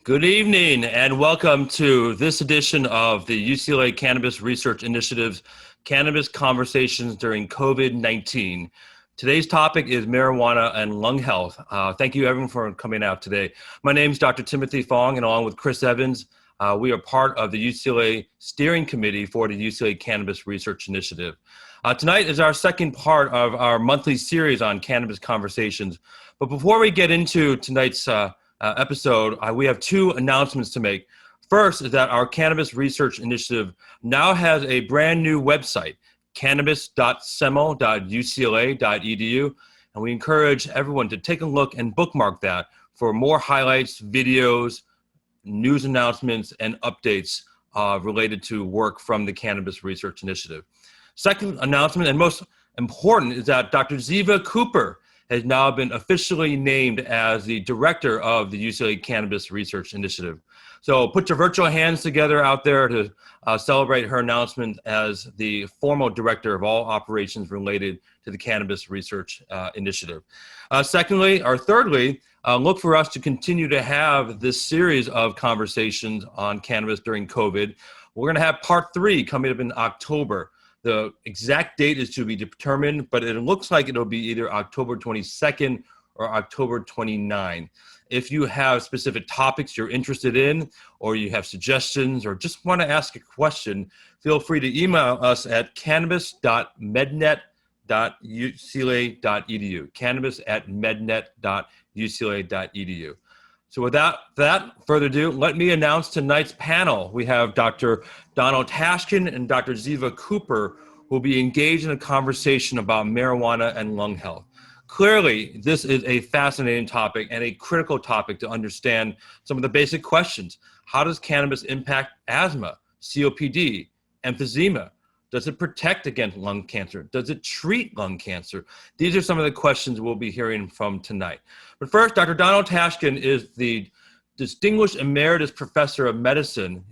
Good evening and welcome to this edition of the UCLA Cannabis Research Initiative's Cannabis Conversations during COVID-19. Today's topic is marijuana and lung health. Thank you everyone for coming out today. My name is Dr. Timothy Fong, and along with Chris Evans, we are part of the UCLA Steering Committee for the UCLA Cannabis Research Initiative. Tonight is our second part of our monthly series on cannabis conversations. But before we get into tonight's episode, we have two announcements to make. First is that our Cannabis Research Initiative now has a brand new website, cannabis.semel.ucla.edu, and we encourage everyone to take a look and bookmark that for more highlights, videos, news announcements, and updates related to work from the Cannabis Research Initiative. Second announcement, and most important, is that Dr. Ziva Cooper has now been officially named as the director of the UCLA Cannabis Research Initiative. So put your virtual hands together out there to celebrate her announcement as the formal director of all operations related to the Cannabis Research Initiative. Thirdly, look for us to continue to have this series of conversations on cannabis during COVID. We're gonna have part 3 coming up in October. The exact date is to be determined, but it looks like it'll be either October 22nd or October 29. If you have specific topics you're interested in, or you have suggestions, or just want to ask a question, feel free to email us at cannabis.mednet.ucla.edu, cannabis@mednet.ucla.edu. So without further ado, let me announce tonight's panel. We have Dr. Donald Tashkin and Dr. Ziva Cooper who will be engaged in a conversation about marijuana and lung health. Clearly, this is a fascinating topic and a critical topic to understand some of the basic questions. How does cannabis impact asthma, COPD, emphysema? Does it protect against lung cancer? Does it treat lung cancer? These are some of the questions we'll be hearing from tonight. But first, Dr. Donald Tashkin is the Distinguished Emeritus Professor of Medicine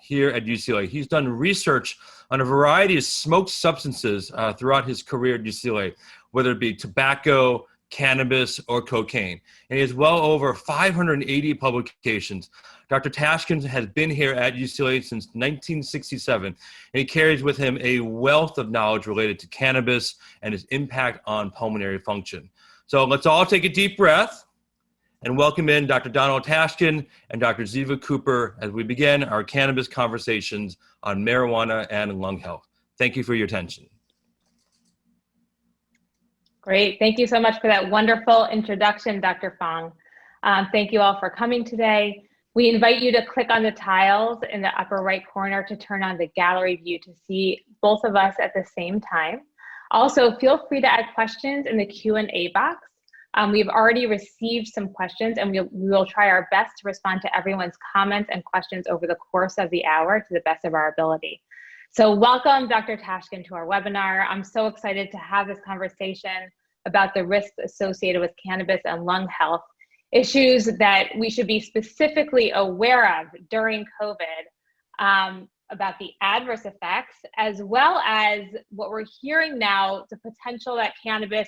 here at UCLA. He's done research on a variety of smoked substances throughout his career at UCLA, whether it be tobacco, cannabis, or cocaine. And he has well over 580 publications. Dr. Tashkin has been here at UCLA since 1967, and he carries with him a wealth of knowledge related to cannabis and its impact on pulmonary function. So let's all take a deep breath and welcome in Dr. Donald Tashkin and Dr. Ziva Cooper as we begin our cannabis conversations on marijuana and lung health. Thank you for your attention. Great. Thank you so much for that wonderful introduction, Dr. Fong. Thank you all for coming today. We invite you to click on the tiles in the upper right corner to turn on the gallery view to see both of us at the same time. Also, feel free to add questions in the Q&A box. We've already received some questions, and we will try our best to respond to everyone's comments and questions over the course of the hour to the best of our ability. So welcome, Dr. Tashkin, to our webinar. I'm so excited to have this conversation about the risks associated with cannabis and lung health, issues that we should be specifically aware of during COVID, about the adverse effects, as well as what we're hearing now, the potential that cannabis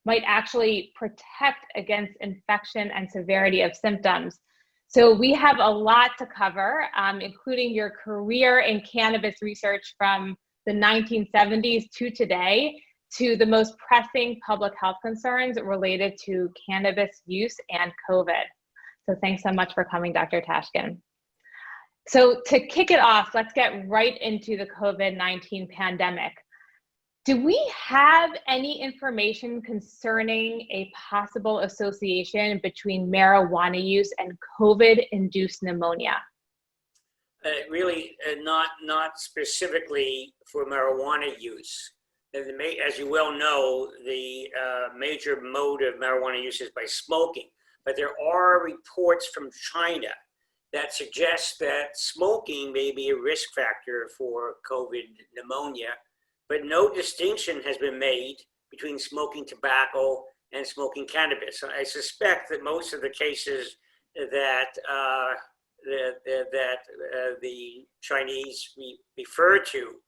might actually protect against infection and severity of symptoms. So we have a lot to cover, including your career in cannabis research from the 1970s to today, to the most pressing public health concerns related to cannabis use and COVID. So thanks so much for coming, Dr. Tashkin. So to kick it off, let's get right into the COVID-19 pandemic. Do we have any information concerning a possible association between marijuana use and COVID-induced pneumonia? Really, not specifically for marijuana use. As you well know, the major mode of marijuana use is by smoking, but there are reports from China that suggest that smoking may be a risk factor for COVID pneumonia, but no distinction has been made between smoking tobacco and smoking cannabis. I suspect that most of the cases that the Chinese refer to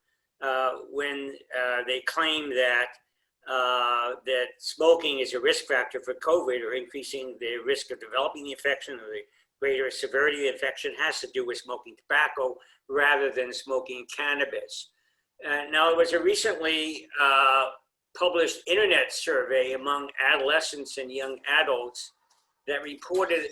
when they claim that that smoking is a risk factor for COVID or increasing the risk of developing the infection or greater severity of infection has to do with smoking tobacco rather than smoking cannabis. Now, there was a recently published internet survey among adolescents and young adults that reported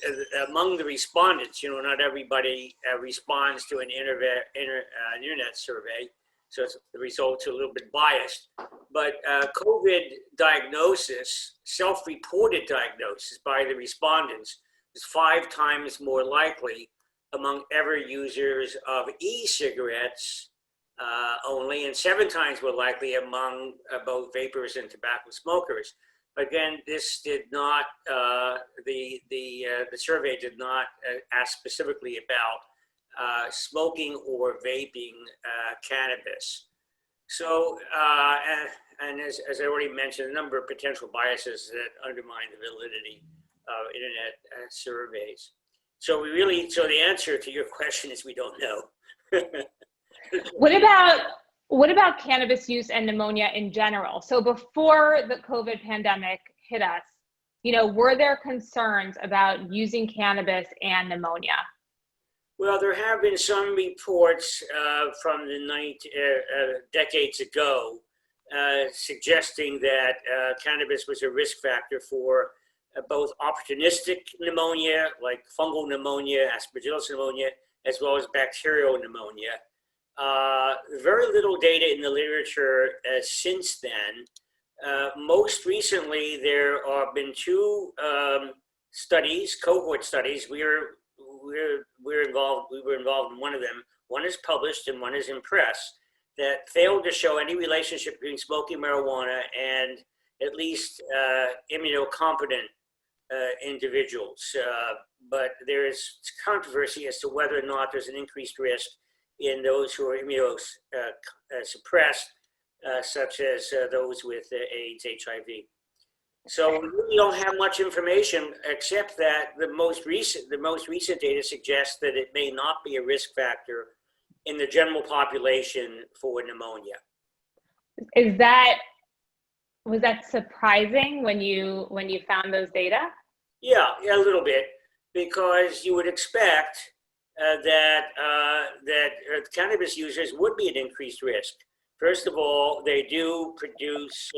among the respondents, not everybody responds to an internet survey, so the results are a little bit biased, but COVID diagnosis, self-reported diagnosis by the respondents is 5 times more likely among ever users of e-cigarettes only, and 7 times more likely among both vapers and tobacco smokers. Again, this did not, the survey did not ask specifically about smoking or vaping cannabis. So, and as I already mentioned, a number of potential biases that undermine the validity of internet surveys. So the answer to your question is we don't know. What about cannabis use and pneumonia in general? So before the COVID pandemic hit us, were there concerns about using cannabis and pneumonia? Well, there have been some reports from the decades ago suggesting that cannabis was a risk factor for both opportunistic pneumonia, like fungal pneumonia, aspergillus pneumonia, as well as bacterial pneumonia. Very little data in the literature since then. Most recently, there have been 2 studies, cohort studies. We were involved in one of them. One is published and one is in press, that failed to show any relationship between smoking marijuana and at least immunocompetent individuals. But there is controversy as to whether or not there's an increased risk in those who are immunosuppressed, such as those with AIDS, HIV. So we really don't have much information except that the most recent data suggests that it may not be a risk factor in the general population for pneumonia. Was that surprising when you found those data? Yeah, a little bit, because you would expect that cannabis users would be at increased risk. First of all, they do produce,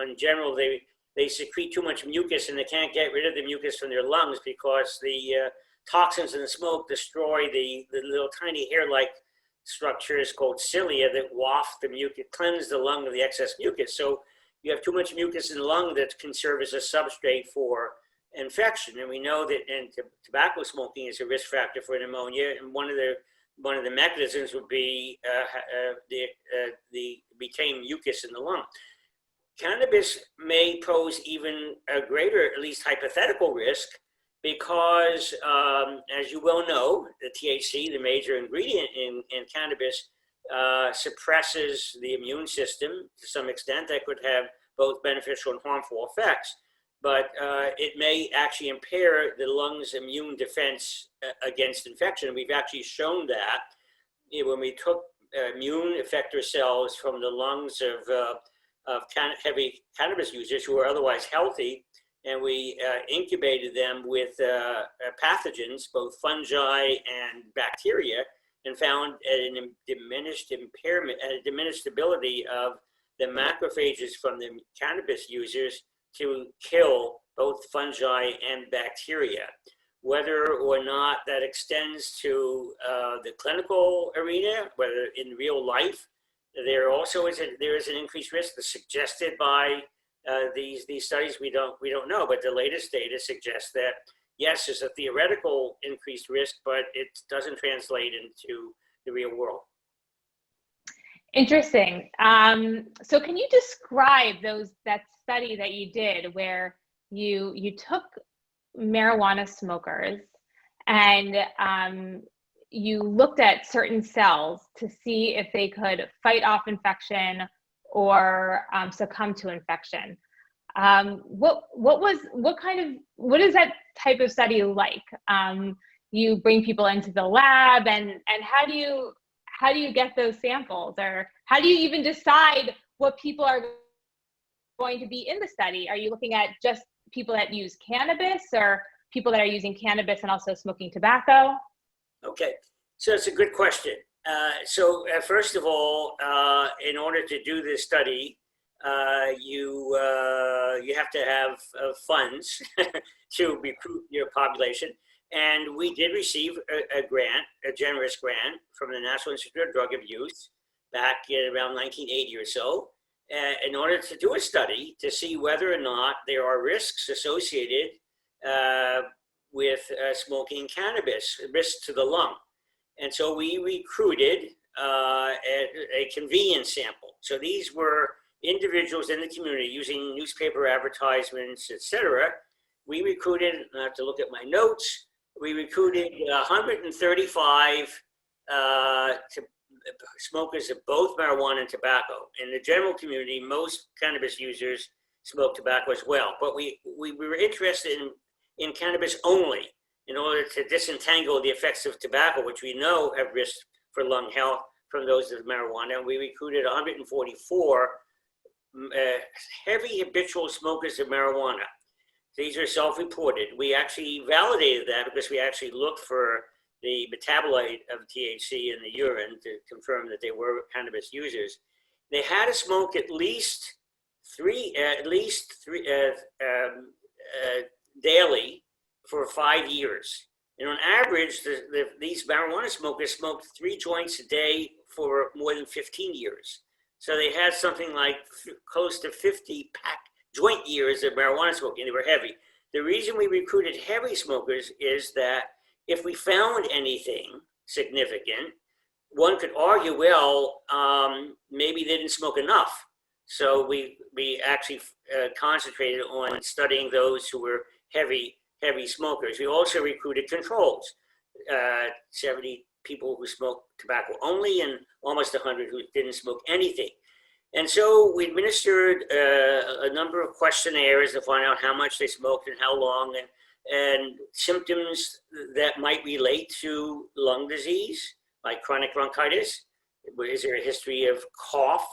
in general, they secrete too much mucus and they can't get rid of the mucus from their lungs because the toxins in the smoke destroy the little tiny hair-like structures called cilia that waft the mucus, cleanse the lung of the excess mucus. So you have too much mucus in the lung that can serve as a substrate for infection. And we know that tobacco smoking is a risk factor for pneumonia. And one of the mechanisms would be the retained mucus in the lung. Cannabis may pose even a greater, at least hypothetical risk, because as you well know, the THC, the major ingredient in cannabis, suppresses the immune system to some extent. That could have both beneficial and harmful effects. But it may actually impair the lungs' immune defense against infection. We've actually shown that when we took immune effector cells from the lungs of heavy cannabis users who are otherwise healthy, and we incubated them with pathogens, both fungi and bacteria, and found a diminished ability of the macrophages from the cannabis users to kill both fungi and bacteria. Whether or not that extends to the clinical arena, whether in real life, there is an increased risk that's suggested by these studies. We don't know, but the latest data suggests that yes, there's a theoretical increased risk, but it doesn't translate into the real world. Interesting. So can you describe that study that you did where you took marijuana smokers and you looked at certain cells to see if they could fight off infection or succumb to infection? What is that type of study like? You bring people into the lab, and how do you get those samples, or how do you even decide what people are going to be in the study? Are you looking at just people that use cannabis, or people that are using cannabis and also smoking tobacco? Okay, so it's a good question. First of all, in order to do this study, you have to have funds to recruit your population. And we did receive a grant, a generous grant from the National Institute of Drug Abuse back in around 1980 or so, in order to do a study to see whether or not there are risks associated with smoking cannabis, risks to the lung. And so we recruited a convenience sample. So these were individuals in the community using newspaper advertisements, etc. We recruited, I have to look at my notes, we recruited 135 smokers of both marijuana and tobacco. In the general community, most cannabis users smoke tobacco as well. But we were interested in cannabis only in order to disentangle the effects of tobacco, which we know have risks for lung health, from those of marijuana. And we recruited 144 heavy habitual smokers of marijuana. These are self-reported. We actually validated that because we actually looked for the metabolite of THC in the urine to confirm that they were cannabis users. They had to smoke at least three daily for 5 years. And on average, these marijuana smokers smoked 3 joints a day for more than 15 years. So they had something like close to 50 joint years of marijuana smoking. They were heavy. The reason we recruited heavy smokers is that if we found anything significant, one could argue, well, maybe they didn't smoke enough. So we actually concentrated on studying those who were heavy smokers. We also recruited controls, 70 people who smoked tobacco only and almost 100 who didn't smoke anything. And so we administered a number of questionnaires to find out how much they smoked and how long, and symptoms that might relate to lung disease, like chronic bronchitis. Is there a history of cough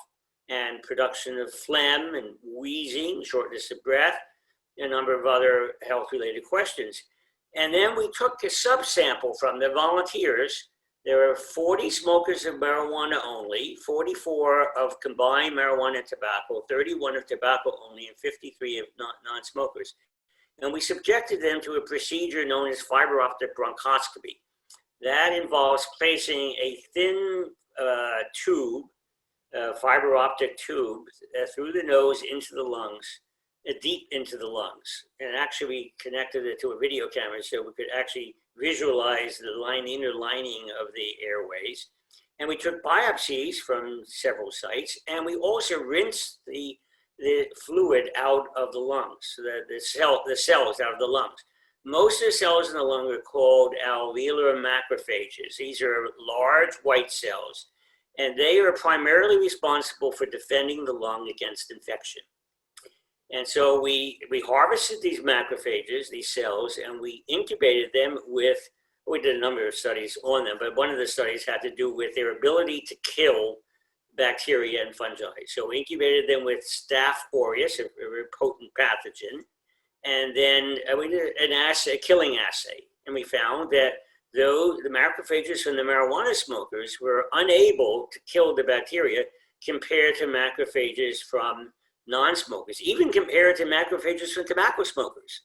and production of phlegm and wheezing, shortness of breath, a number of other health-related questions. And then we took a subsample from the volunteers. There were 40 smokers of marijuana only, 44 of combined marijuana and tobacco, 31 of tobacco only, and 53 of non-smokers. And we subjected them to a procedure known as fiber optic bronchoscopy. That involves placing a thin tube, fiber optic tube, through the nose into the lungs, deep into the lungs. And actually we connected it to a video camera so we could actually visualize the inner lining of the airways. And we took biopsies from several sites, and we also rinsed the fluid out of the lungs, the cells out of the lungs. Most of the cells in the lung are called alveolar macrophages. These are large white cells, and they are primarily responsible for defending the lung against infection. And so we harvested these macrophages, these cells, and we incubated them with, we did a number of studies on them, but one of the studies had to do with their ability to kill bacteria and fungi. So we incubated them with Staph aureus, a very potent pathogen, and then we did an assay, a killing assay, and we found that though the macrophages from the marijuana smokers were unable to kill the bacteria compared to macrophages from non-smokers, even compared to macrophages from tobacco smokers.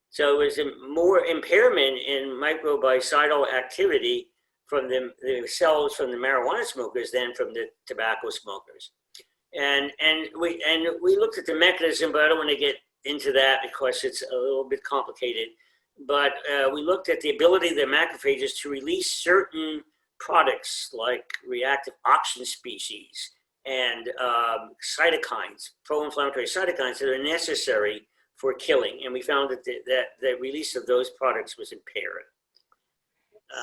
So it was more impairment in microbicidal activity from the cells from the marijuana smokers than from the tobacco smokers. And we looked at the mechanism, but I don't want to get into that because it's a little bit complicated. But we looked at the ability of the macrophages to release certain products like reactive oxygen species and cytokines, pro-inflammatory cytokines that are necessary for killing. And we found that the release of those products was impaired.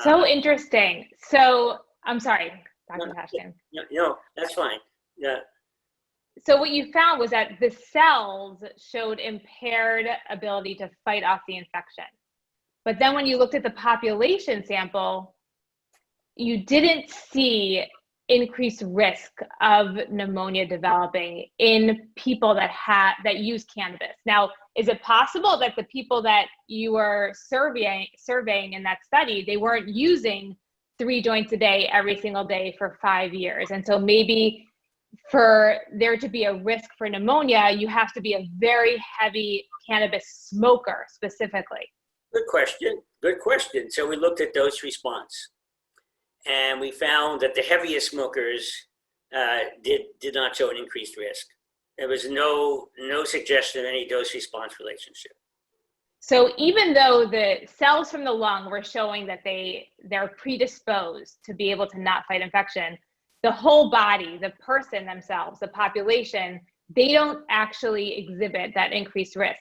So interesting. So I'm sorry, Dr. Tashkin. No, that's fine. Yeah. So what you found was that the cells showed impaired ability to fight off the infection. But then when you looked at the population sample, you didn't see increased risk of pneumonia developing in people that use cannabis. Now, is it possible that the people that you were surveying in that study, they weren't using 3 joints a day every single day for 5 years? And so maybe for there to be a risk for pneumonia, you have to be a very heavy cannabis smoker specifically. Good question. Good question. So we looked at dose response, and we found that the heaviest smokers did not show an increased risk. There was no suggestion of any dose response relationship. So even though the cells from the lung were showing that they're predisposed to be able to not fight infection, the whole body, the person themselves, the population, they don't actually exhibit that increased risk.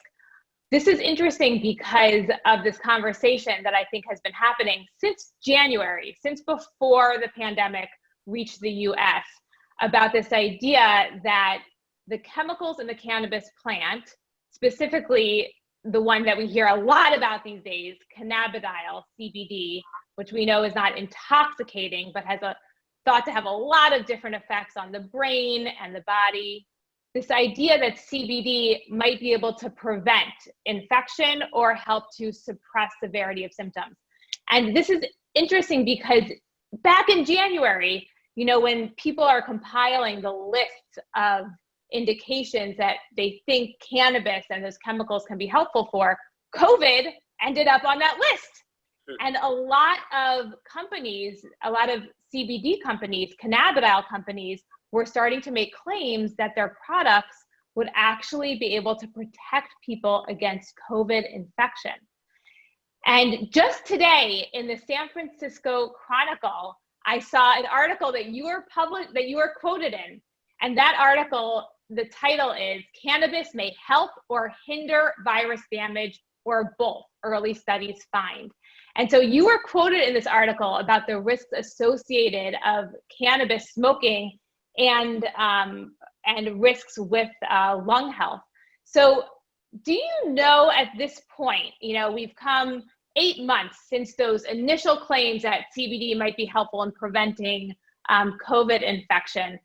This is interesting because of this conversation that I think has been happening since January, since before the pandemic reached the US, about this idea that the chemicals in the cannabis plant, specifically the one that we hear a lot about these days, cannabidiol, CBD, which we know is not intoxicating, but has thought to have a lot of different effects on the brain and the body. This idea that CBD might be able to prevent infection or help to suppress severity of symptoms. And this is interesting because back in January, when people are compiling the list of indications that they think cannabis and those chemicals can be helpful for, COVID ended up on that list. And a lot of companies, a lot of CBD companies, cannabidiol companies, were starting to make claims that their products would actually be able to protect people against COVID infection. And just today in the San Francisco Chronicle, I saw an article that you were quoted in. And that article, the title is "Cannabis May Help or Hinder Virus Damage or Both, Early Studies Find." And so you were quoted in this article about the risks associated of cannabis smoking and risks with lung health. So do you know at this point, we've come 8 months since those initial claims that CBD might be helpful in preventing COVID infection.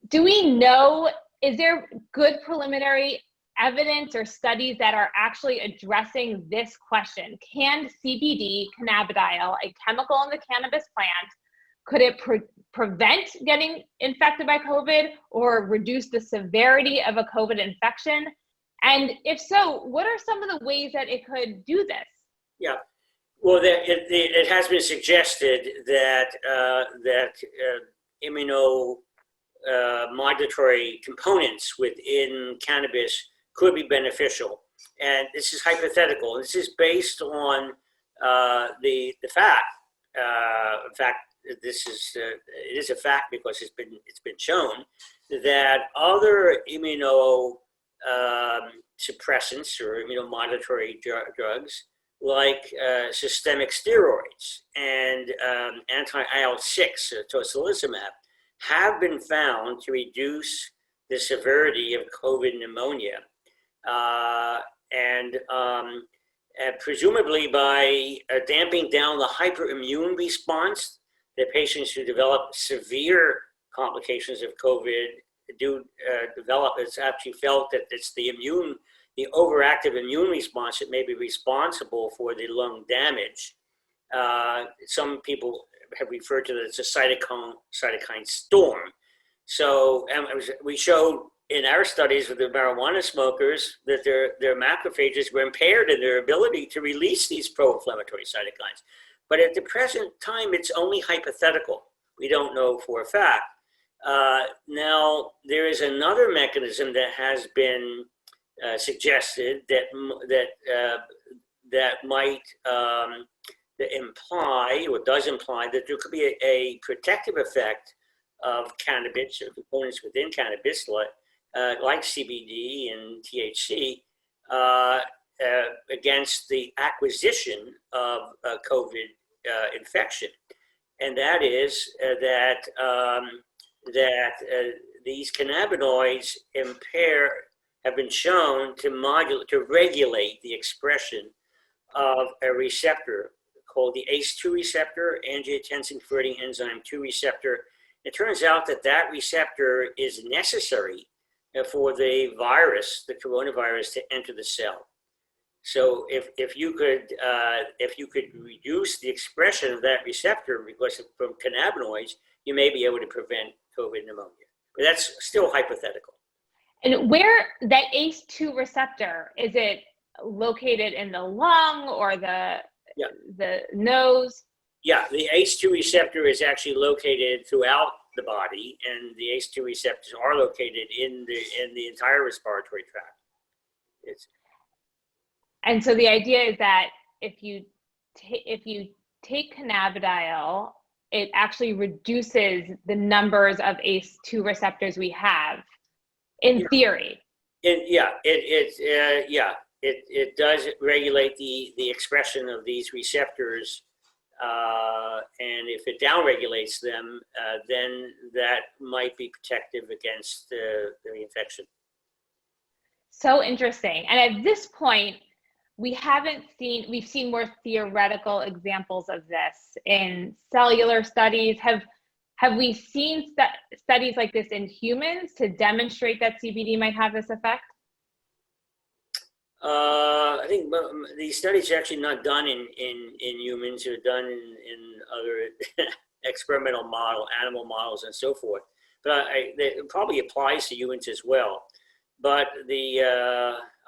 Do we know, is there good preliminary evidence or studies that are actually addressing this question? Can CBD, cannabidiol, a chemical in the cannabis plant, could it prevent getting infected by COVID or reduce the severity of a COVID infection? And if so, what are some of the ways that it could do this? Yeah, well, it has been suggested that immunomodulatory components within cannabis could be beneficial, and this is hypothetical. This is based on the fact. In fact, it is a fact because it's been shown that other immunosuppressants or immunomodulatory drugs like systemic steroids and anti-IL-6, tocilizumab, have been found to reduce the severity of COVID pneumonia. And presumably by damping down the hyperimmune response that patients who develop severe complications of COVID do develop. It's actually felt that it's the overactive immune response that may be responsible for the lung damage. Some people have referred to it as a cytokine storm. So we showed in our studies with the marijuana smokers that their macrophages were impaired in their ability to release these pro-inflammatory cytokines. But at the present time, it's only hypothetical. We don't know for a fact. Now, there is another mechanism that has been suggested that might imply, or does imply, that there could be a protective effect of cannabis or components within cannabis, like CBD and THC, against the acquisition of COVID infection, and that is that these cannabinoids have been shown to regulate the expression of a receptor called the ACE2 receptor, angiotensin converting enzyme 2 receptor, It turns out that that receptor is necessary for the virus, the coronavirus, to enter the cell. So if you could reduce the expression of that receptor because from cannabinoids, you may be able to prevent COVID pneumonia. But that's still hypothetical. And where that ACE2 receptor, is it located in the lung or the nose? Yeah, the ACE2 receptor is actually located throughout the body, and the ACE2 receptors are located in the entire respiratory tract. And so the idea is that if you take cannabidiol, it actually reduces the numbers of ACE2 receptors we have, in theory. It does regulate the expression of these receptors, and if it downregulates them, then that might be protective against the infection. So interesting. And at this point, we've seen more theoretical examples of this in cellular studies. Have we seen studies like this in humans to demonstrate that CBD might have this effect? I think these studies are actually not done in humans. They're done in other experimental animal models and so forth. But it probably applies to humans as well. But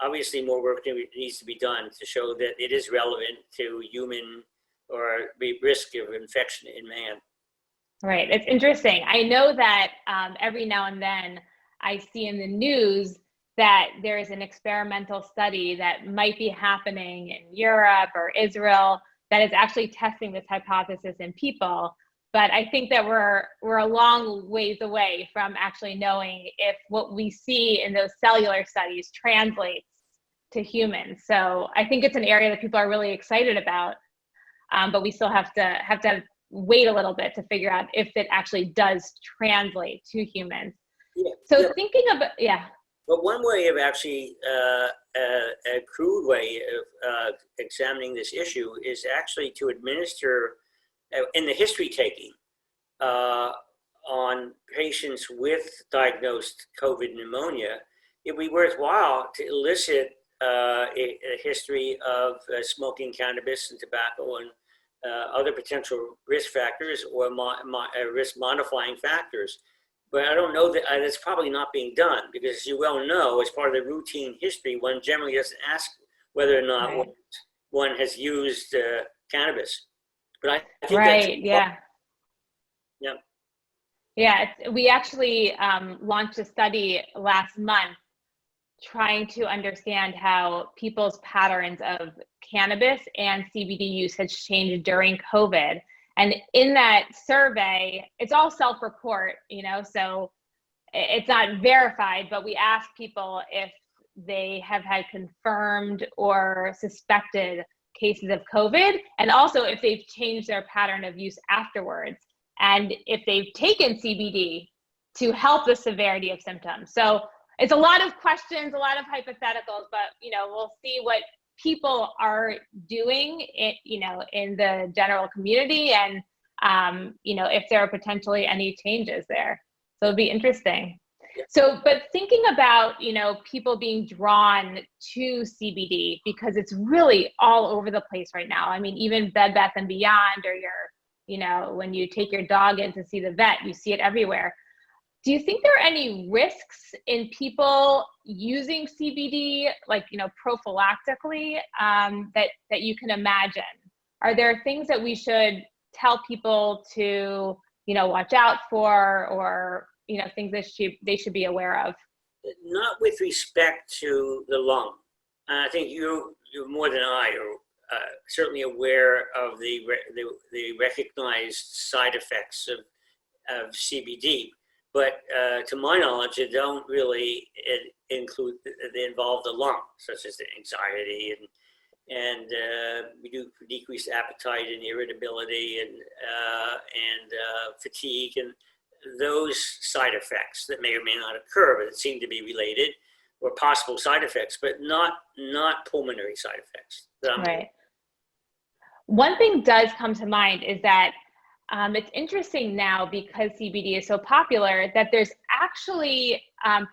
obviously more work needs to be done to show that it is relevant to human or the risk of infection in man. Right. It's interesting. I know that every now and then I see in the news that there is an experimental study that might be happening in Europe or Israel that is actually testing this hypothesis in people. But I think that we're a long ways away from actually knowing if what we see in those cellular studies translates to humans. So I think it's an area that people are really excited about, but we still have to wait a little bit to figure out if it actually does translate to humans. Thinking about, But one way of actually, a crude way of examining this issue is actually to administer, in the history taking, on patients with diagnosed COVID pneumonia, it'd be worthwhile to elicit a history of smoking cannabis and tobacco and other potential risk factors or risk modifying factors. But I don't know that that's probably not being done because, as you well know, as part of the routine history, one generally doesn't ask whether or not one has used cannabis. But I think we actually launched a study last month trying to understand how people's patterns of cannabis and CBD use has changed during COVID. And in that survey, it's all self-report, so it's not verified, but we asked people if they have had confirmed or suspected cases of COVID, and also if they've changed their pattern of use afterwards, and if they've taken CBD to help the severity of symptoms. So it's a lot of questions, a lot of hypotheticals, but we'll see what people are doing in the general community, and if there are potentially any changes there. So it'll be interesting. So, but thinking about, people being drawn to CBD because it's really all over the place right now. I mean, even Bed Bath & Beyond, or when you take your dog in to see the vet, you see it everywhere. Do you think there are any risks in people using CBD, prophylactically, that you can imagine? Are there things that we should tell people to, watch out for, or, things that they should be aware of? Not with respect to the lung. I think you're more than I are certainly aware of the recognized side effects of CBD. But to my knowledge, it don't really they involve the lung, such as the anxiety and we do decreased appetite and irritability and fatigue and those side effects that may or may not occur, but that seem to be related, or possible side effects, but not pulmonary side effects. Right. One thing does come to mind is that it's interesting now because CBD is so popular that there's actually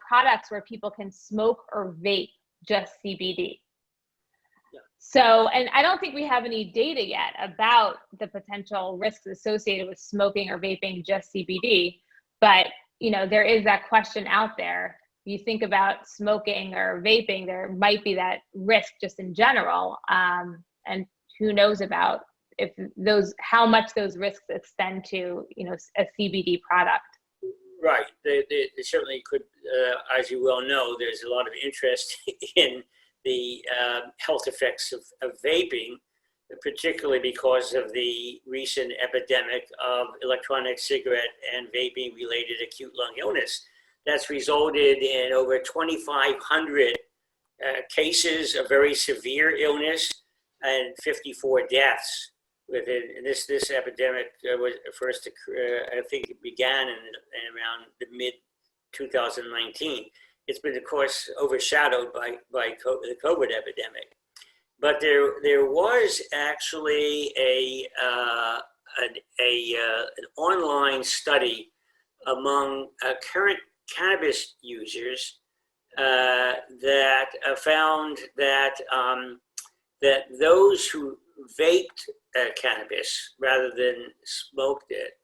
products where people can smoke or vape just CBD. Yeah. So, and I don't think we have any data yet about the potential risks associated with smoking or vaping just CBD, but there is that question out there. You think about smoking or vaping, there might be that risk just in general, and who knows about how much those risks extend to a CBD product. Right. They certainly could, as you well know, there's a lot of interest in the health effects of vaping, particularly because of the recent epidemic of electronic cigarette and vaping related acute lung illness. That's resulted in over 2,500 cases of very severe illness and 54 deaths. With it, and this epidemic was first, I think it began in around the mid 2019. It's been, of course, overshadowed by the COVID epidemic. But there was actually an online study among current cannabis users that found that that those who vaped cannabis rather than smoked it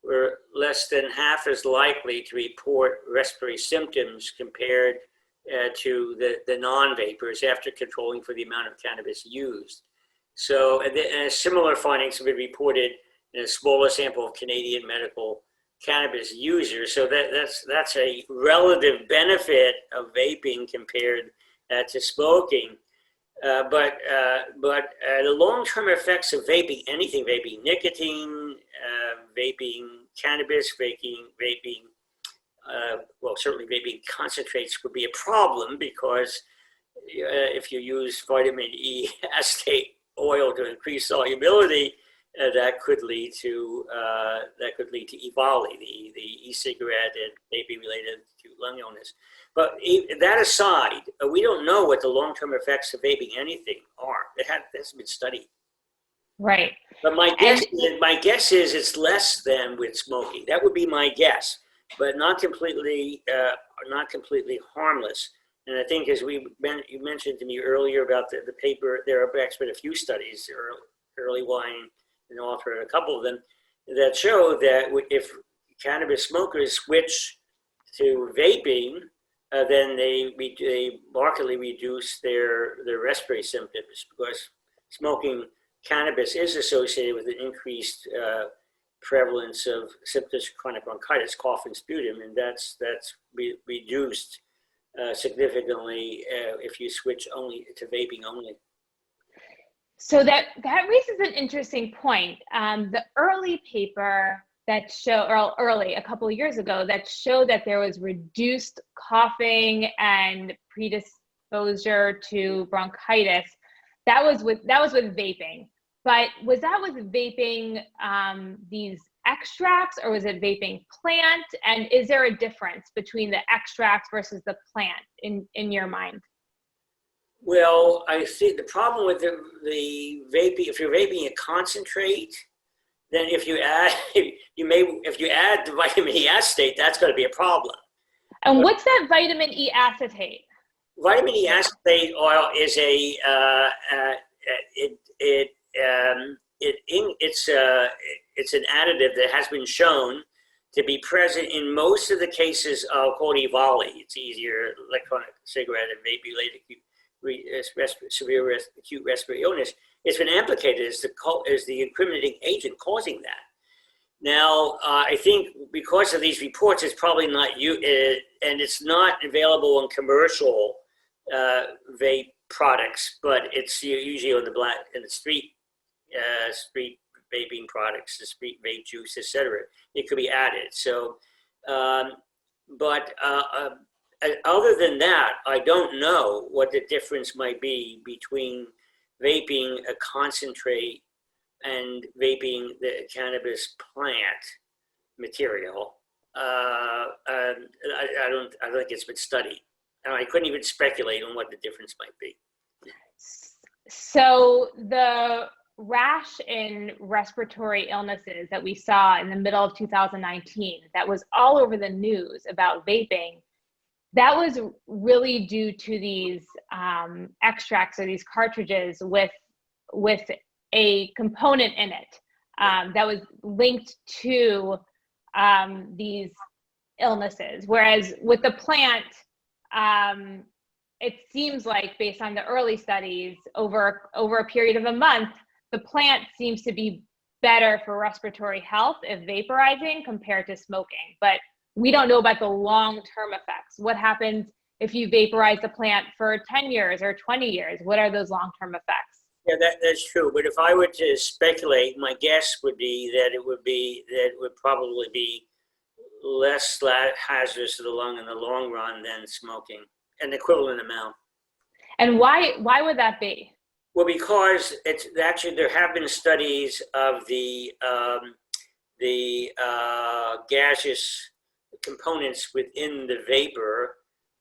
were less than half as likely to report respiratory symptoms compared to the non-vapers after controlling for the amount of cannabis used. So, and similar findings have been reported in a smaller sample of Canadian medical cannabis users. So that's a relative benefit of vaping compared to smoking. But the long-term effects of vaping, anything vaping, nicotine, vaping cannabis, vaping, well, certainly vaping concentrates would be a problem because if you use vitamin E acetate oil to increase solubility, that could lead to EVALI, the e-cigarette and vaping-related acute lung illness. But that aside, we don't know what the long-term effects of vaping anything are. It hasn't been studied. Right. But my guess is it's less than with smoking. That would be my guess, but not completely harmless. And I think, as you mentioned to me earlier about the paper, there have been a few studies, Early Wine, an author, and a couple of them, that show that if cannabis smokers switch to vaping, then they markedly reduce their respiratory symptoms, because smoking cannabis is associated with an increased prevalence of symptoms of chronic bronchitis, cough, and sputum, and that's reduced significantly if you switch only to vaping only. So that raises an interesting point. The early paper that a couple of years ago, that showed that there was reduced coughing and predisposure to bronchitis. That was with vaping. But was that with vaping these extracts, or was it vaping plant? And is there a difference between the extracts versus the plant in your mind? Well, I think the problem with the vaping, if you're vaping a concentrate, then if you add the vitamin E acetate, that's going to be a problem. And what's that vitamin E acetate? Vitamin E acetate oil is it's an additive that has been shown to be present in most of the cases of EVALI. It's easier, electronic cigarette and vape-related severe acute respiratory illness. It's been implicated as the incriminating agent causing that. Now, I think because of these reports, it's probably not and it's not available in commercial vape products, but it's usually on in the street vaping products, the street vape juice, etc. It could be added. So, but other than that, I don't know what the difference might be between vaping a concentrate and vaping the cannabis plant material. I don't think it's been studied. And I couldn't even speculate on what the difference might be. So the rash in respiratory illnesses that we saw in the middle of 2019 that was all over the news about vaping, that was really due to these extracts or these cartridges with a component in it that was linked to these illnesses. Whereas with the plant, it seems like, based on the early studies, over a period of a month, the plant seems to be better for respiratory health if vaporizing compared to smoking. But we don't know about the long-term effects. What happens if you vaporize the plant for 10 years or 20 years? What are those long-term effects? Yeah, that's true. But if I were to speculate, my guess would be that it would probably be less hazardous to the lung in the long run than smoking, an equivalent amount. And why would that be? Well, because it's actually, there have been studies of the gaseous components within the vapor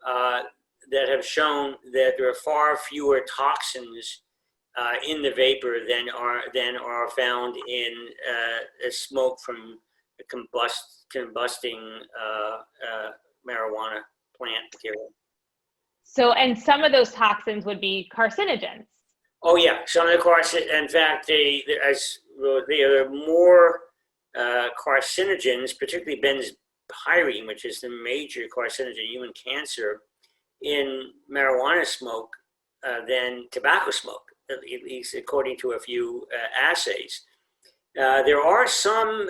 that have shown that there are far fewer toxins in the vapor than are found in smoke from combusting marijuana plant material. So, and some of those toxins would be carcinogens. Oh yeah, some of the carcinogens. In fact, they are more carcinogens, particularly benzpyrene, which is the major carcinogen in human cancer, in marijuana smoke than tobacco smoke, at least according to a few assays. There are some,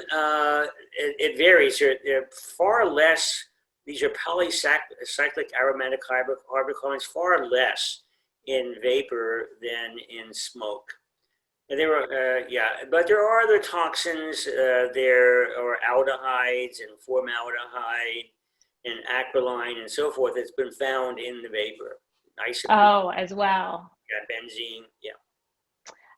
it varies. They're far less, these are polycyclic aromatic hydrocarbons, far less in vapor than in smoke. And there are, but there are other toxins. There are aldehydes and formaldehyde and acrolein and so forth that's been found in the vapor. As well. Yeah, benzene, yeah.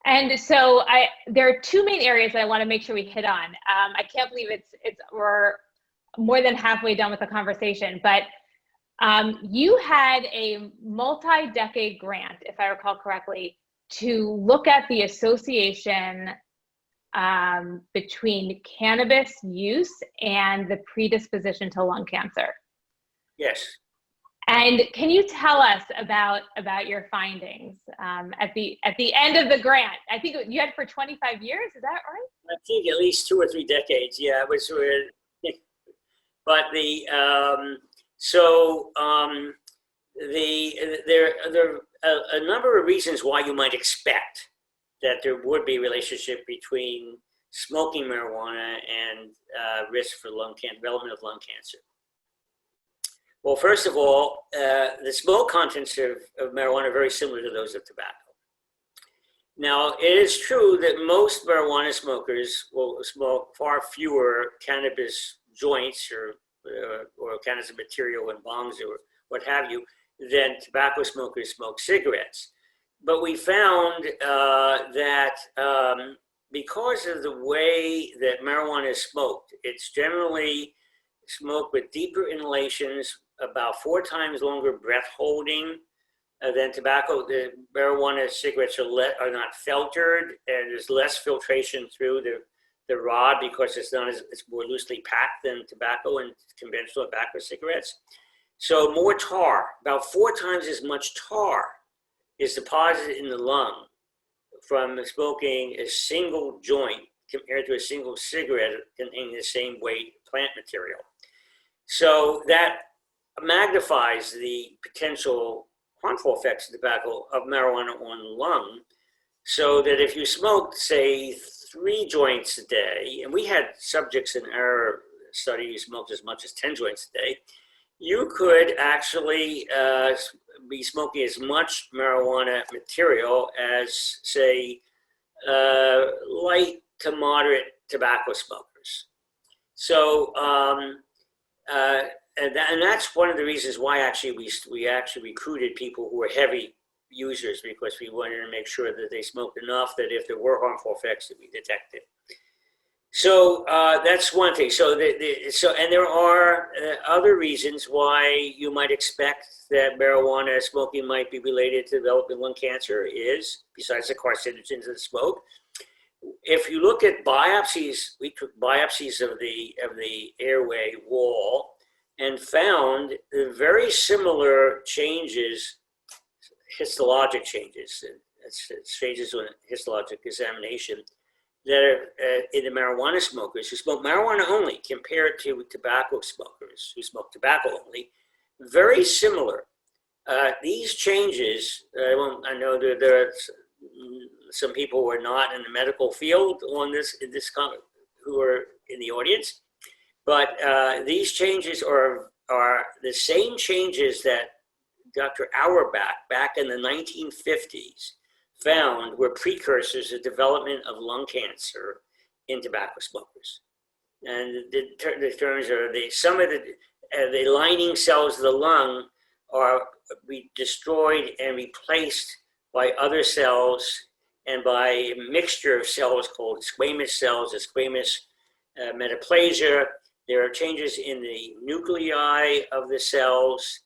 And so there are two main areas that I want to make sure we hit on. I can't believe we're more than halfway done with the conversation, but you had a multi-decade grant, if I recall correctly, to look at the association between cannabis use and the predisposition to lung cancer. Yes. And can you tell us about your findings at the end of the grant? I think you had for 25 years. Is that right? I think at least 2 or 3 decades. Yeah, it was. But there are a number of reasons why you might expect that there would be a relationship between smoking marijuana and risk for development of lung cancer. Well, first of all, the smoke contents of marijuana are very similar to those of tobacco. Now, it is true that most marijuana smokers will smoke far fewer cannabis joints or cannabis material and bongs or what have you than tobacco smokers smoke cigarettes. But we found that because of the way that marijuana is smoked, it's generally smoked with deeper inhalations, about 4 times longer breath holding than tobacco. The marijuana cigarettes are not filtered, and there's less filtration through the rod because it's more loosely packed than tobacco and conventional tobacco cigarettes. So more tar, about 4 times as much tar is deposited in the lung from smoking a single joint compared to a single cigarette containing the same weight plant material. So that magnifies the potential harmful effects of marijuana on the lung, so that if you smoked, say, 3 joints a day, and we had subjects in our study who smoked as much as 10 joints a day, you could actually be smoking as much marijuana material as, say, light to moderate tobacco smokers. So, and that's one of the reasons why we actually recruited people who were heavy users, because we wanted to make sure that they smoked enough that if there were harmful effects, that we detected. So that's one thing. So and there are other reasons why you might expect that marijuana smoking might be related to developing lung cancer is, besides the carcinogens of the smoke. If you look at biopsies, we took biopsies of the airway wall and found very similar changes, histologic changes, changes on histologic examination, that are in the marijuana smokers who smoke marijuana only compared to tobacco smokers who smoke tobacco only, very similar. These changes, I know that there are some people who are not in the medical field on this who are in the audience, but these changes are the same changes that Dr. Auerbach back in the 1950s found were precursors of development of lung cancer in tobacco smokers. And the terms are some of the lining cells of the lung are destroyed and replaced by other cells and by a mixture of cells called squamous cells, a squamous metaplasia. There are changes in the nuclei of the cells.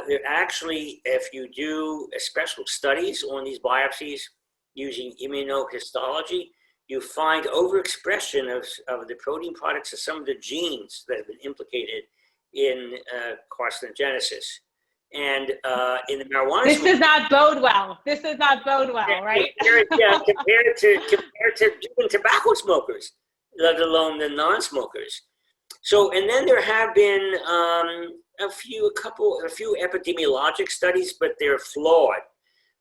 There actually, if you do special studies on these biopsies using immunohistology, you find overexpression of the protein products of some of the genes that have been implicated in carcinogenesis. And in the marijuana, this does not bode well. This does not bode well, right? compared to even tobacco smokers, let alone the non-smokers. So, and then there have been a few epidemiologic studies, but they're flawed,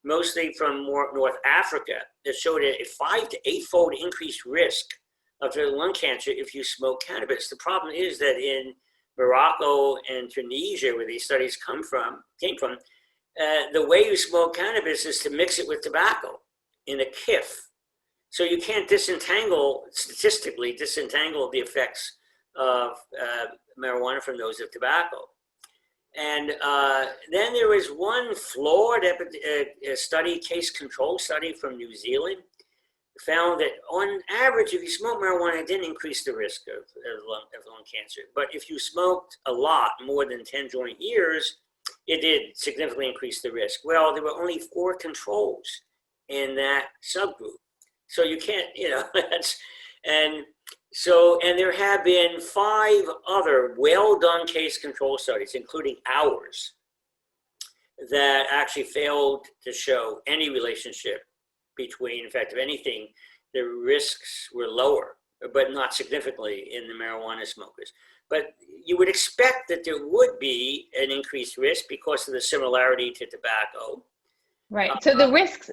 mostly from North Africa, that showed a 5 to 8-fold increased risk of lung cancer if you smoke cannabis. The problem is that in Morocco and Tunisia, where these studies came from, the way you smoke cannabis is to mix it with tobacco in a kiff. So you can't statistically disentangle the effects of marijuana from those of tobacco. And then there was one flawed study, case control study from New Zealand, found that on average, if you smoke marijuana, it didn't increase the risk of lung cancer. But if you smoked a lot, more than 10 joint years, it did significantly increase the risk. Well, there were only 4 controls in that subgroup. So you can't, and there have been 5 other well-done case control studies, including ours, that actually failed to show any relationship between, in fact, if anything, the risks were lower, but not significantly in the marijuana smokers. But you would expect that there would be an increased risk because of the similarity to tobacco. Right. So the risks,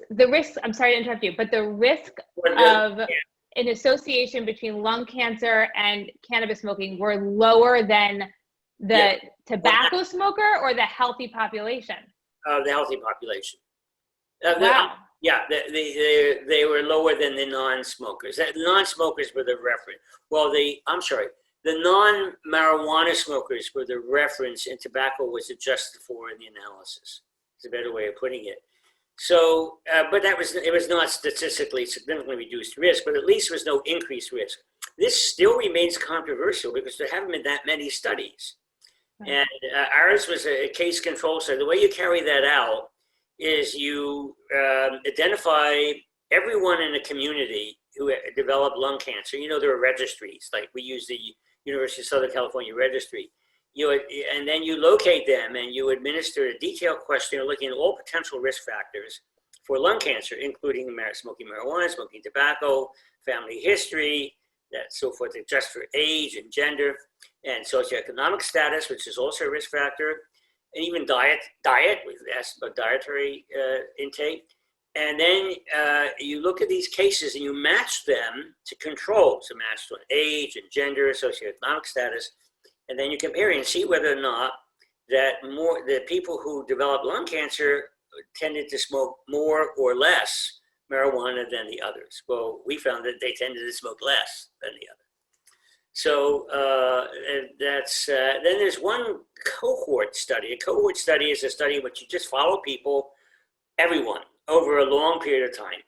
I'm sorry to interrupt you, but the risk of an association between lung cancer and cannabis smoking were lower than the tobacco smoker or the healthy population? The healthy population. Wow. They were lower than the non-smokers. The non-smokers were the reference. Well, the non-marijuana smokers were the reference, and tobacco was adjusted for in the analysis. It's a better way of putting it. So, but it was not statistically significantly reduced risk, but at least there was no increased risk. This still remains controversial because there haven't been that many studies. Right. And ours was a case control study. The way you carry that out is you identify everyone in the community who developed lung cancer. There are registries, like we use the University of Southern California registry. And then you locate them and you administer a detailed questionnaire looking at all potential risk factors for lung cancer, including smoking marijuana, smoking tobacco, family history, that so forth, just for age and gender, and socioeconomic status, which is also a risk factor, and even diet, we've asked about dietary intake. And then you look at these cases and you match them to controls, so match to age and gender, socioeconomic status, and then you compare and see whether or not that the people who developed lung cancer tended to smoke more or less marijuana than the others. Well, we found that they tended to smoke less than the other. So then there's one cohort study. A cohort study is a study in which you just follow people, everyone, over a long period of time.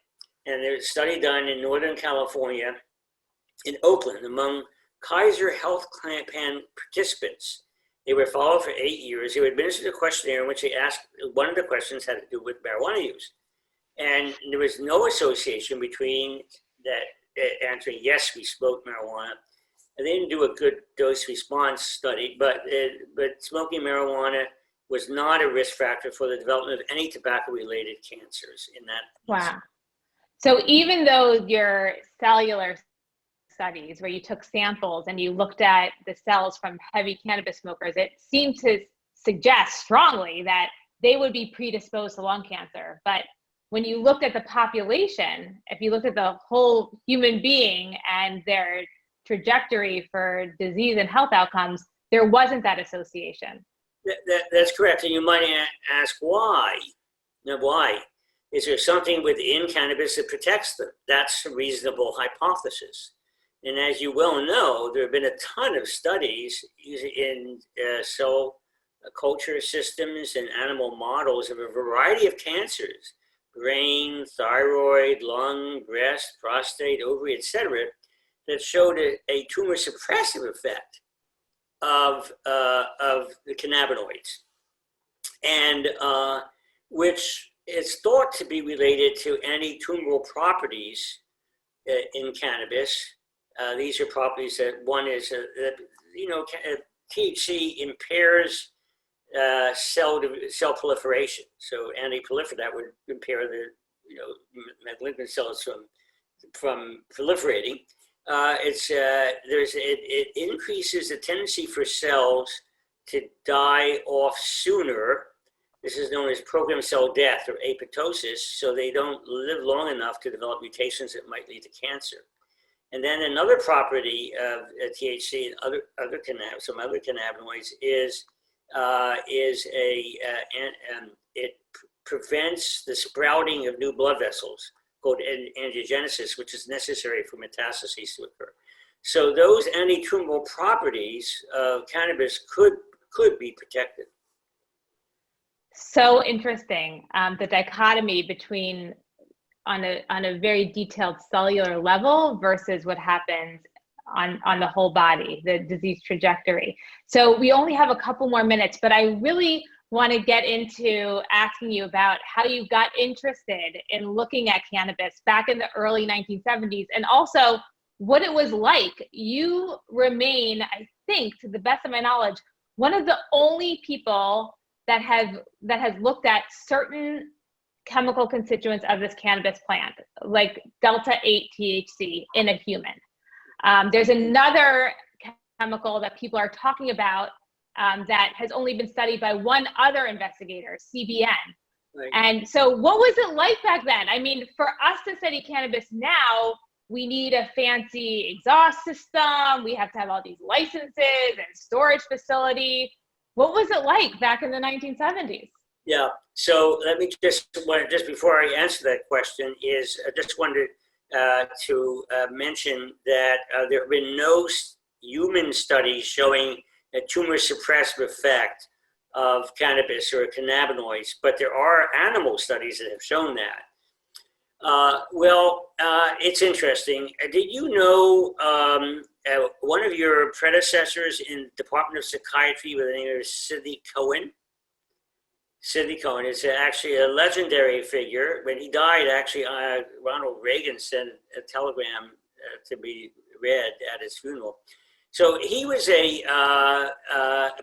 And there's a study done in Northern California in Oakland among Kaiser Health Plan participants. They were followed for 8 years. They were administered a questionnaire in which they asked, one of the questions had to do with marijuana use. And there was no association between that answering, yes, we smoked marijuana. And they didn't do a good dose response study, but smoking marijuana was not a risk factor for the development of any tobacco-related cancers in that. Wow. So even though your cellular studies where you took samples and you looked at the cells from heavy cannabis smokers, it seemed to suggest strongly that they would be predisposed to lung cancer. But when you looked at the population, if you looked at the whole human being and their trajectory for disease and health outcomes, there wasn't that association. That's correct. And you might ask why? Now, why? Is there something within cannabis that protects them? That's a reasonable hypothesis. And as you well know, there have been a ton of studies in cell culture systems and animal models of a variety of cancers, brain, thyroid, lung, breast, prostate, ovary, etc., that showed a tumor suppressive effect of the cannabinoids, and which is thought to be related to anti-tumoral properties in cannabis. These are properties that one is, THC impairs cell proliferation. So anti-proliferate, that would impair the malignant cells from proliferating. It increases the tendency for cells to die off sooner. This is known as programmed cell death or apoptosis, so they don't live long enough to develop mutations that might lead to cancer. And then another property of THC and some other cannabinoids is it prevents the sprouting of new blood vessels, called angiogenesis, which is necessary for metastases to occur. So those anti-tumoral properties of cannabis could be protected. So interesting, the dichotomy between on a very detailed cellular level versus what happens on the whole body, the disease trajectory. So we only have a couple more minutes, but I really want to get into asking you about how you got interested in looking at cannabis back in the early 1970s, and also what it was like. You remain, I think, to the best of my knowledge, one of the only people that has looked at certain chemical constituents of this cannabis plant, like delta-8 THC in a human. There's another chemical that people are talking about that has only been studied by one other investigator, CBN. Right. And so what was it like back then? I mean, for us to study cannabis now, we need a fancy exhaust system. We have to have all these licenses and storage facility. What was it like back in the 1970s? Yeah, so let me just before I answer that question, I just wanted to mention that there have been no human studies showing a tumor suppressive effect of cannabis or cannabinoids, but there are animal studies that have shown that. It's interesting. Did you know one of your predecessors in the Department of Psychiatry by the name of Sidney Cohen? Sidney Cohen is actually a legendary figure. When he died, actually, Ronald Reagan sent a telegram to be read at his funeral. So he was a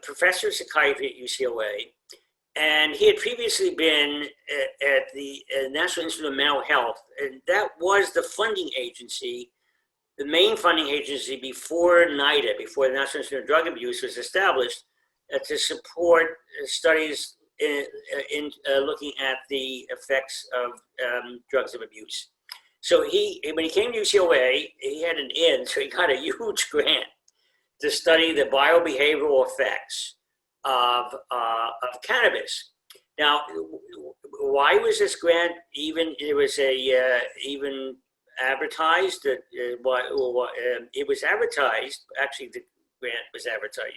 professor of psychiatry at UCLA, and he had previously been at the National Institute of Mental Health, and that was the funding agency, the main funding agency before NIDA, before the National Institute of Drug Abuse was established, to support studies in looking at the effects of drugs of abuse. So when he came to UCLA, he had an in, so he got a huge grant to study the biobehavioral effects of cannabis. Now, why was this grant even? It was even advertised. It was advertised. Actually, the grant was advertised.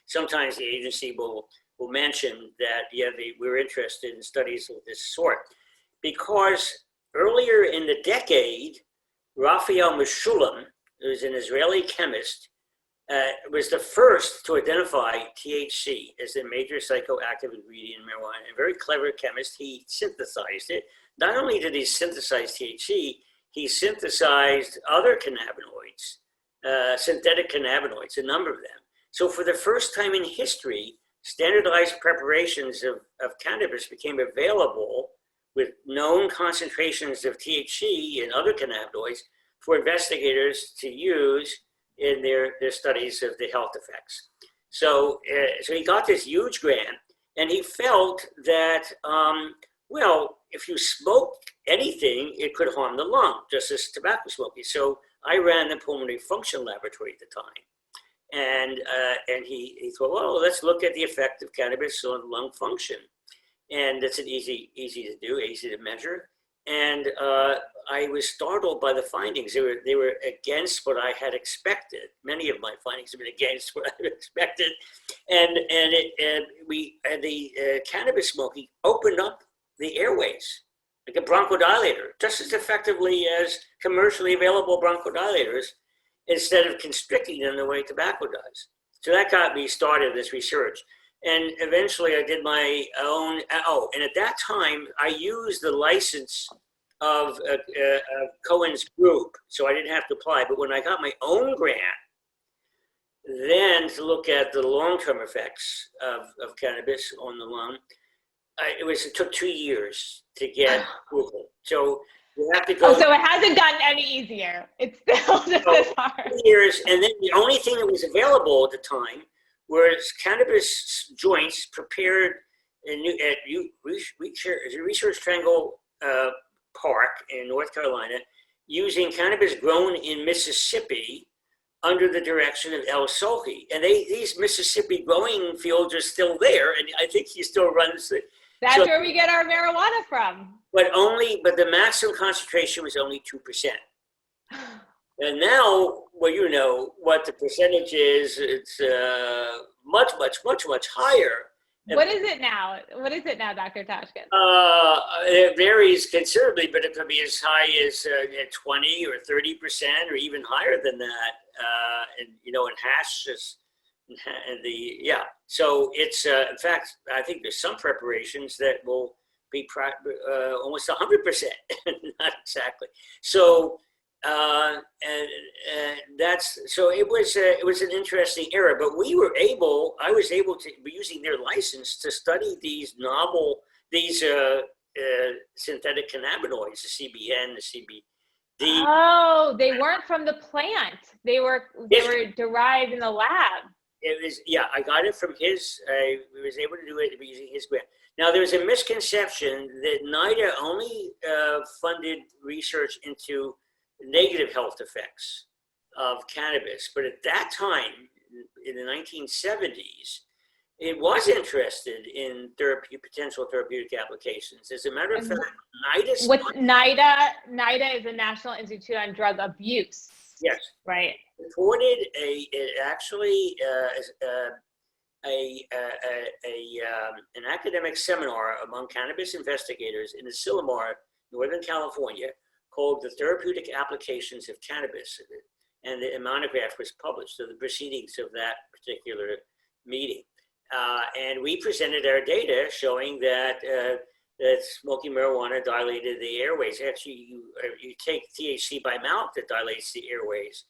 Sometimes the agency will mention that we're interested in studies of this sort, because earlier in the decade, Raphael Mechoulam, who's an Israeli chemist, was the first to identify THC as a major psychoactive ingredient in marijuana. A very clever chemist. He synthesized it. Not only did he synthesize THC, he synthesized other cannabinoids, synthetic cannabinoids, a number of them. So for the first time in history, standardized preparations of cannabis became available with known concentrations of THC and other cannabinoids for investigators to use in their studies of the health effects. So he got this huge grant, and he felt that, well, if you smoke anything, it could harm the lung, just as tobacco smoking. So I ran the pulmonary function laboratory at the time. And he thought, well, let's look at the effect of cannabis on lung function. And that's an easy to do, easy to measure. And I was startled by the findings. They were against what I had expected. Many of my findings have been against what I had expected. And the cannabis smoking opened up the airways, like a bronchodilator, just as effectively as commercially available bronchodilators, instead of constricting them the way tobacco does. So that got me started this research. And eventually I did my own, and at that time I used the license of Cohen's group, so I didn't have to apply. But when I got my own grant, then to look at the long-term effects of cannabis on the lung, it took 2 years to get approval. So you have to go. Oh, so it hasn't gotten any easier. It's still just as hard. 2 years, and then the only thing that was available at the time was cannabis joints prepared at Research Triangle Park in North Carolina, using cannabis grown in Mississippi under the direction of El Sohi. And these Mississippi growing fields are still there, and I think he still runs it. That's where we get our marijuana from. But the maximum concentration was only 2%. And now, well, you know what the percentage is. It's much higher. What is it now? Dr. Tashkin? It varies considerably, but it could be as high as 20 or 30%, or even higher than that. And in hash, So it's in fact, I think there's some preparations that will be almost 100%, not exactly. So. It was an interesting era, but I was able to be using their license to study these synthetic cannabinoids, the CBN, the CBD. Oh, they weren't from the plant. They were derived in the lab. I got it from I was able to do it using his grant. Now, there's a misconception that NIDA only funded research into negative health effects of cannabis. But at that time, in the 1970s, it was interested in potential therapeutic applications. As a matter of fact, NIDA... What's NIDA? NIDA is the National Institute on Drug Abuse. Yes. Right. Reported an academic seminar among cannabis investigators in Asilomar, Northern California, called The Therapeutic Applications of Cannabis, and the monograph was published, so the proceedings of that particular meeting. And we presented our data showing that smoking marijuana dilated the airways. Actually, you take THC by mouth, that dilates the airways.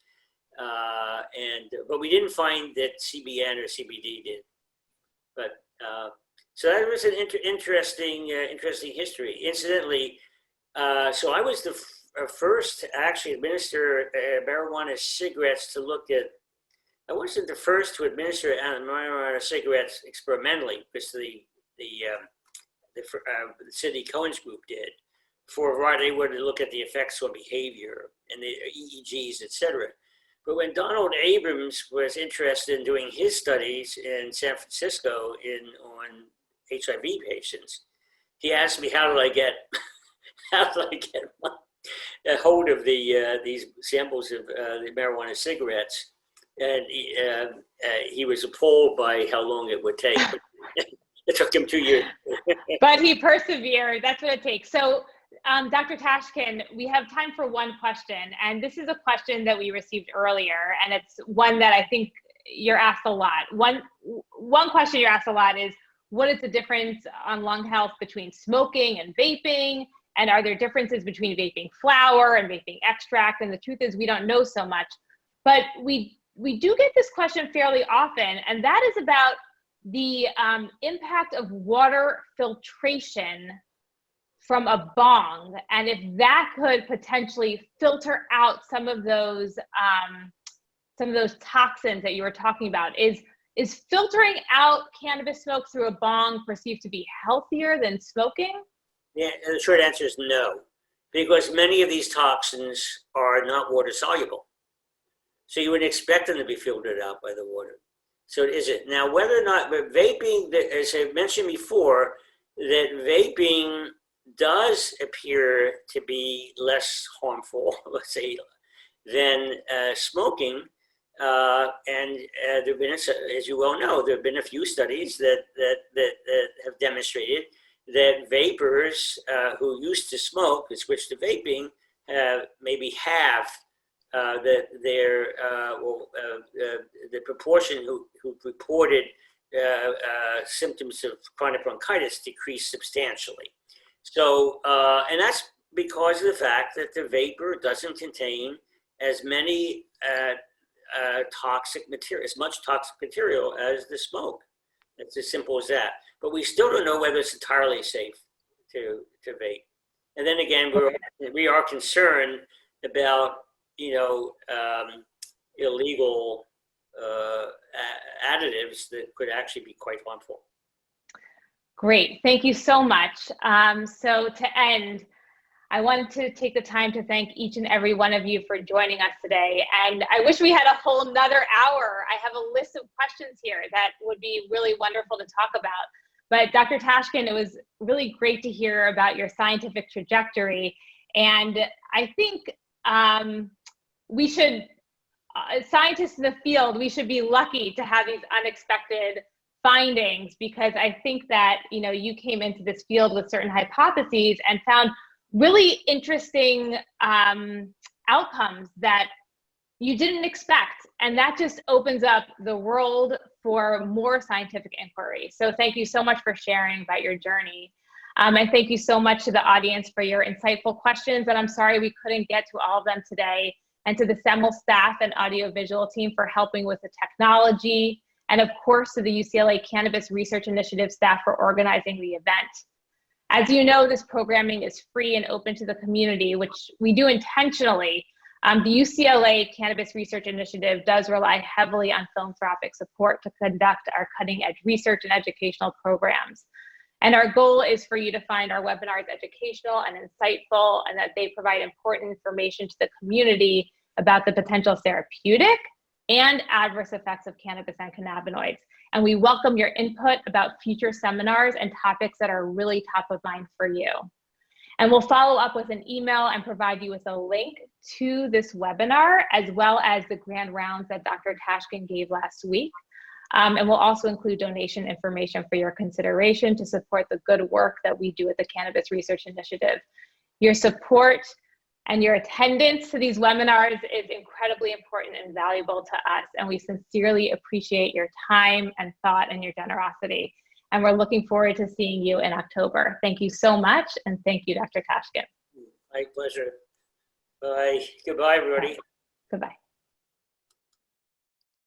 But we didn't find that CBN or CBD did. But so that was an interesting history. Incidentally, so I was the first to actually administer marijuana cigarettes to look at. I wasn't the first to administer marijuana cigarettes experimentally, because the Sidney Cohen's group did. They wanted to look at the effects on behavior and the EEGs, etc. But when Donald Abrams was interested in doing his studies in San Francisco on HIV patients, he asked me, how did I get a hold of these samples of the marijuana cigarettes? And he was appalled by how long it would take. It took him 2 years. But he persevered. That's what it takes. So Dr. Tashkin, we have time for one question, and this is a question that we received earlier, and it's one that I think you're asked a lot. One question you're asked a lot is, what is the difference on lung health between smoking and vaping? And are there differences between vaping flower and vaping extract? And the truth is, we don't know so much. But we do get this question fairly often, and that is about the impact of water filtration from a bong, and if that could potentially filter out some of those toxins that you were talking about. Is filtering out cannabis smoke through a bong perceived to be healthier than smoking? Yeah, and the short answer is no, because many of these toxins are not water soluble. So you would expect them to be filtered out by the water. So it isn't. Now, whether or not, but vaping, as I mentioned before, that vaping does appear to be less harmful, let's say, than smoking. And there have been, as you well know, there have been a few studies that have demonstrated that vapors who used to smoke and switched to vaping maybe half the proportion who reported symptoms of chronic bronchitis decreased substantially. So, and that's because of the fact that the vapor doesn't contain as many toxic material, as much toxic material as the smoke. It's as simple as that. But we still don't know whether it's entirely safe to vape. And then again, we are concerned about illegal additives that could actually be quite harmful. Great, thank you so much. So to end, I wanted to take the time to thank each and every one of you for joining us today. And I wish we had a whole nother hour. I have a list of questions here that would be really wonderful to talk about. But Dr. Tashkin, it was really great to hear about your scientific trajectory. And I think we should, scientists in the field, we should be lucky to have these unexpected findings, because I think that, you came into this field with certain hypotheses and found really interesting outcomes that you didn't expect. And that just opens up the world for more scientific inquiry. So thank you so much for sharing about your journey. And thank you so much to the audience for your insightful questions. And I'm sorry we couldn't get to all of them today. And to the Semel staff and audiovisual team for helping with the technology. And of course, to the UCLA Cannabis Research Initiative staff for organizing the event. As you know, this programming is free and open to the community, which we do intentionally. The UCLA Cannabis Research Initiative does rely heavily on philanthropic support to conduct our cutting-edge research and educational programs. And our goal is for you to find our webinars educational and insightful, and that they provide important information to the community about the potential therapeutic and adverse effects of cannabis and cannabinoids. And we welcome your input about future seminars and topics that are really top of mind for you. And we'll follow up with an email and provide you with a link to this webinar, as well as the grand rounds that Dr. Tashkin gave last week. And we'll also include donation information for your consideration to support the good work that we do at the Cannabis Research Initiative. Your support and your attendance to these webinars is incredibly important and valuable to us, and we sincerely appreciate your time and thought and your generosity. And we're looking forward to seeing you in October. Thank you so much, and thank you, Dr. Tashkin. My pleasure. Bye. Goodbye, everybody. Goodbye.